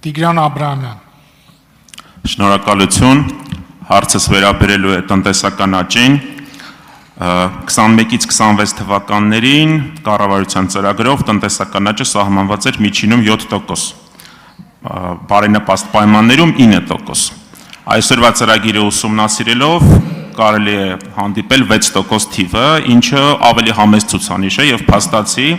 Տիգրան Աբրահամյան։ Շնորհակալություն, հարցս վերաբերելու է տնտեսական աճին, 21-ից 26 թվականներին կառավարության ծրագրով տնտեսական աճը սահմանված էր միջինում 7%, բարենպաստ պայմաններում 9%, այսօրվա ծրագիրը ուսումնասիրելով կարելի է հանդիպել 6% թիվը, ինչը ավելի համեստ ցուցանիշ է և փաստացի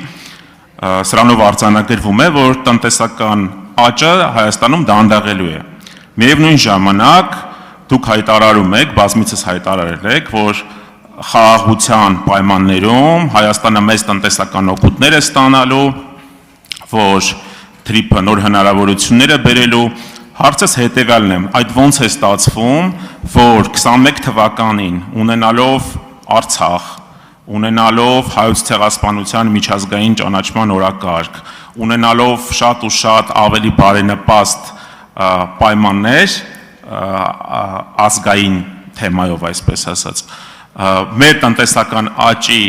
սրանով արձանագրվում է, որ տնտեսական աճը Հայաստանում դանդաղելու է։ Միևնույն ժամանակ դուք հայտարարում եք, բազմիցս հայտարարել եք, որ խաղաղության պայմաններում Հայաստանը մեծ տնտեսական օգուտներ է ստանալու, որ թրիփը նոր հնարավորություններ է բերելու, հարցս հետևյալն է, այդ ոնց է ստացվում, որ 21 թվականին ունենալով Արցախ, ունենալով Հայոց ցեղասպանության միջազգային ճանաչման օրակարգ, ունենալով շատ ու շատ ավելի բարենպաստ պայմաններ ազգային թեմայով, այսպես ասած, մեր տնտեսական աճի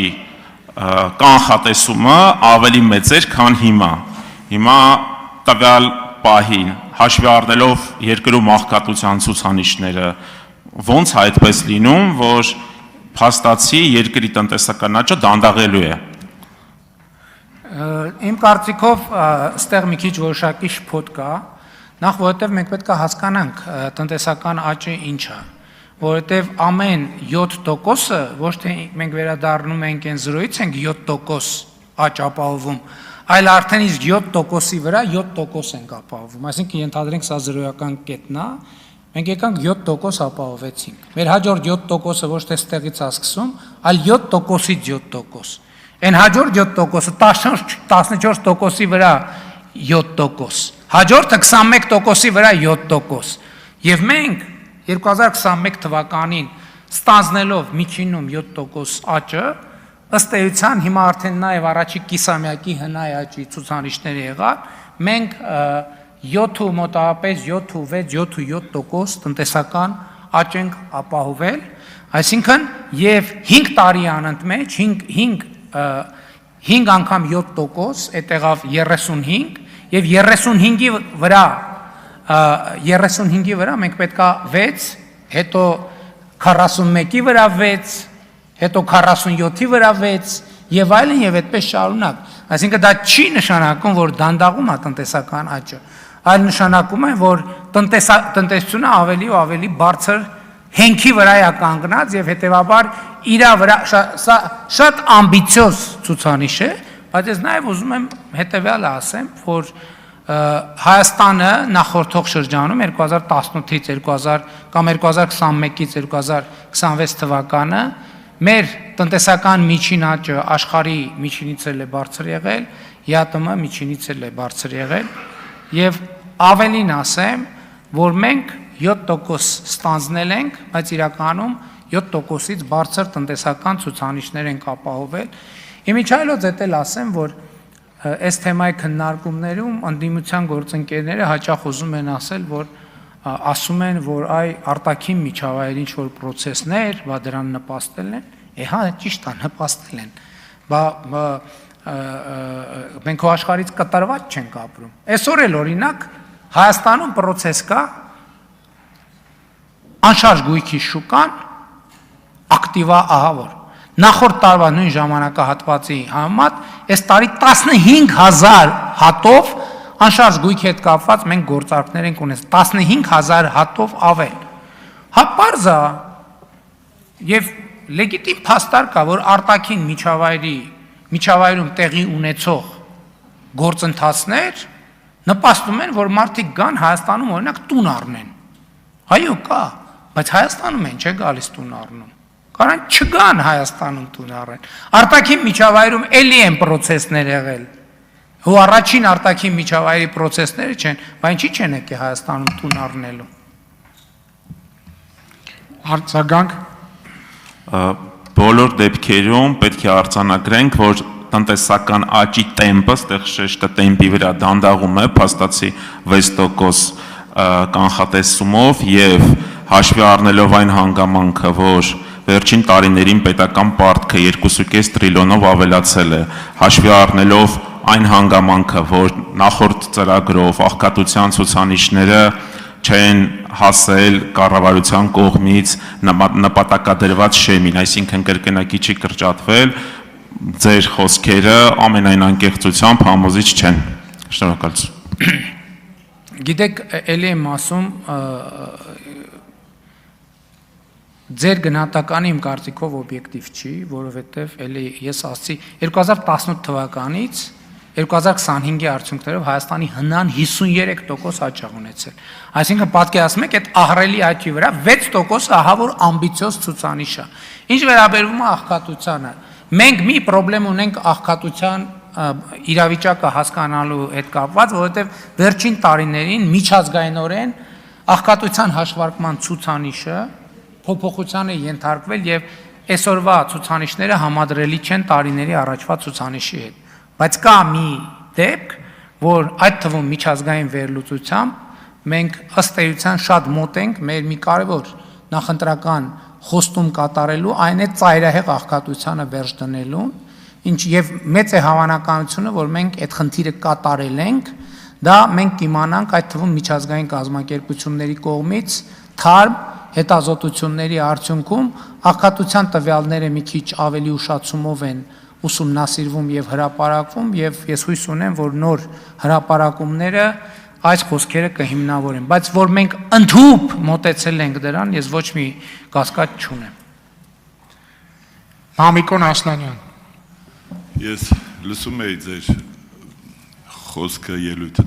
կանխատեսումը ավելի մեծ էր, քան հիմա։ Հիմա տվյալ պահին հաշվի առնելով երկրում աղքատության ցուցանիշները, ոնց է այդպես լինում, որ փաստացի երկրի տնտեսական աճը դանդաղելու է։ Իմ կարծիքով ստեղ մի քիչ որոշակի շփոթ կա, նախ որովհետև մենք պետք է հասկանանք տնտեսական աճը ինչ է, որովհետև ամեն 7%-ը ոչ թե մենք վերադառնում ենք այն 0-ից ենք 7% աճ ապահովում, այլ արդեն իսկ 7%-ի վրա 7% ենք ապահովում, այսինքն ենթադրենք սա 0-ական կետն է, մենք եկանք 7% ապահովեցինք։ Մեր հաջորդ 7%-ը ոչ թե ստեղից է սկսում, այլ 7%-ից 7%։ Այն հաջորդ 7%-ը 14%-ի վրա 7%, հաջորդը 21%-ի վրա 7%։ Եվ մենք 2021 թվականին ստանձնելով միջինում 7% աճը, ըստ էության հիմա արդեն նաև առաջի կիսամյակի հնայի աճի ցուցանիշները եղան, մենք 7 մոտավորապես 7.6-7.7% տնտեսական աճ ենք ապահովել, այսինքն եւ 5 տարի անընդմեջ 5 անգամ 7%, այդտեղավ 35 եւ 35-ի վրա մենք պետքա 6, հետո 41-ի վրա 6, հետո 47-ի վրա 6 եւ այլն եւ այդպես շարունակ։ Այսինքն դա չի նշանակում, որ դանդաղում է տնտեսական աճը, այլ նշանակում է, որ տնտեսությունը ավելի ու ավելի բարձր հենքի վրա է կանգնած եւ հետեւաբար իր վրա սա շատ ամբիցիոզ ցուցանիշ է, բայց ես նաեւ ուզում եմ հետեւյալը ասեմ, որ Հայաստանը նախորդող շրջանում 2018-ից 2000 կամ 2021-ից 2026 թվականը մեր տնտեսական միջին աճը աշխարհի միջինից էլ է բարձր եղել, ԵԱՏՄ միջինից էլ է բարձր եղել եւ ավելին ասեմ, որ մենք 7% ստանձնել ենք, բայց իրականում 7%-ից բարձր տնտեսական ցուցանիշներ ենք ապահովել։ Իմիջայլոց էլ ասեմ, որ այս թեմայի քննարկումներում ընդդիմության գործընկերները հաճախ ուզում են ասել, որ ասում են, որ այ արտաքին միջավայրի ինչ որ process-ներ, բա դրան նպաստել են, հա, ճիշտ է, նպաստել են։ Մենք աշխարհից կտրված չենք ապրում։ Այսօր էլ օրինակ Հայաստանում process կա, անշարժ գույքի շուկան ակտիվա ահավոր։ Նախորդ տարվա նույն ժամանակահատվածի համեմատ այս տարի 15000 հատով անշարժ գույքի հետ կապված մենք գործարքներ ենք ունեցել 15000 հատով ավել։ Հա պարզ է եւ լեգիտիմ փաստար կա, որ արտաքին միջավայրում տեղի ունեցող գործընթացներ նպաստում են, որ մարդիկ գան Հայաստանում օրինակ տուն առնեն։ Այո, կա, բայց Հայաստանում են չէ գալիս տուն առնում։ Կարան չգան Հայաստանում տուն առեն։ Արտաքին միջավայրում էլի են process-ներ եղել։ Ու առաջին արտաքին միջավայրի process-ները չեն, բայց ինչի չեն եկել Հայաստանում տուն առնելու։ Արձագանք բոլոր դեպքերում պետք է արձանագրենք, որ տնտեսական աճի տեմպը, ստեղ շեշտը տեմպի վրա դանդաղում է, փաստացի 6% կանխատեսումով եւ հաշվի առնելով այն հանգամանքը, որ վերջին տարիներին պետական պարտքը 2.5 տրիլիոնով ավելացել է, հաշվի առնելով այն հանգամանքը, որ նախորդ ծրագրով աղքատության ցուցանիշները չեն հասել կառավարության կողմից նպատակադրված շեմին, այսինքն կրկնակի չի կրճատվել, ձեր խոսքերը ամենայն անկեղծությամբ համոզիչ չեն։ Շնորհակալություն։ Գիտեք, ելի եմ ասում, ձեր գնահատականը իմ կարծիքով օբյեկտիվ չի, որովհետև ելի ես ասացի 2018 թվականից 2025-ի արդյունքներով Հայաստանի հնան 53% աճ ունեցել։ Այսինքն պատկերացնում եք այդ ահռելի աճի վրա 6% ահա որ ամբիցիոզ ցուցանիշ է։ Ինչ վերաբերում է աղքատությանը, մենք մի խնդրեմ ունենք աղքատության իրավիճակը հասկանալու հետ կապված, որովհետև վերջին տարիներին միջազգայինորեն աղքատության հաշվարկման ցուցանիշը փոփոխության է ենթարկվել եւ այսօրվա ցուցանիշները համադրելի չեն տարիների առաջվա ցուցանիշի հետ։ Բայց կա մի դեպք, որ այդ թվում միջազգային վերլուծությամբ մենք ըստ էության շատ մոտ ենք մեր մի կարևոր նախընտրական խոստում կատարելու, այն է ծայրահեղ աղքատությանը վերջ դնելուն, ինչ եւ մեծ է հավանականությունը, որ մենք այդ խնդիրը կատարել ենք, դա մենք կիմանանք այդ թվում միջազգային կազմակերպությունների կողմից թարմ հետազոտությունների արդյունքում աղքատության տվյալները մի քիչ ավելի ուշացումով են ուսումնասիրվում եւ հրապարակվում եւ ես հույս ունեմ, որ նոր հրապարակումները այս խոսքերը կհիմնավորեն, բայց որ մենք ընդհուպ մոտեցել ենք դրան, ես ոչ մի կասկած չունեմ։ Մամիկոն Ասլանյան։ Ես լսում էի ձեր խոսքը ելույթը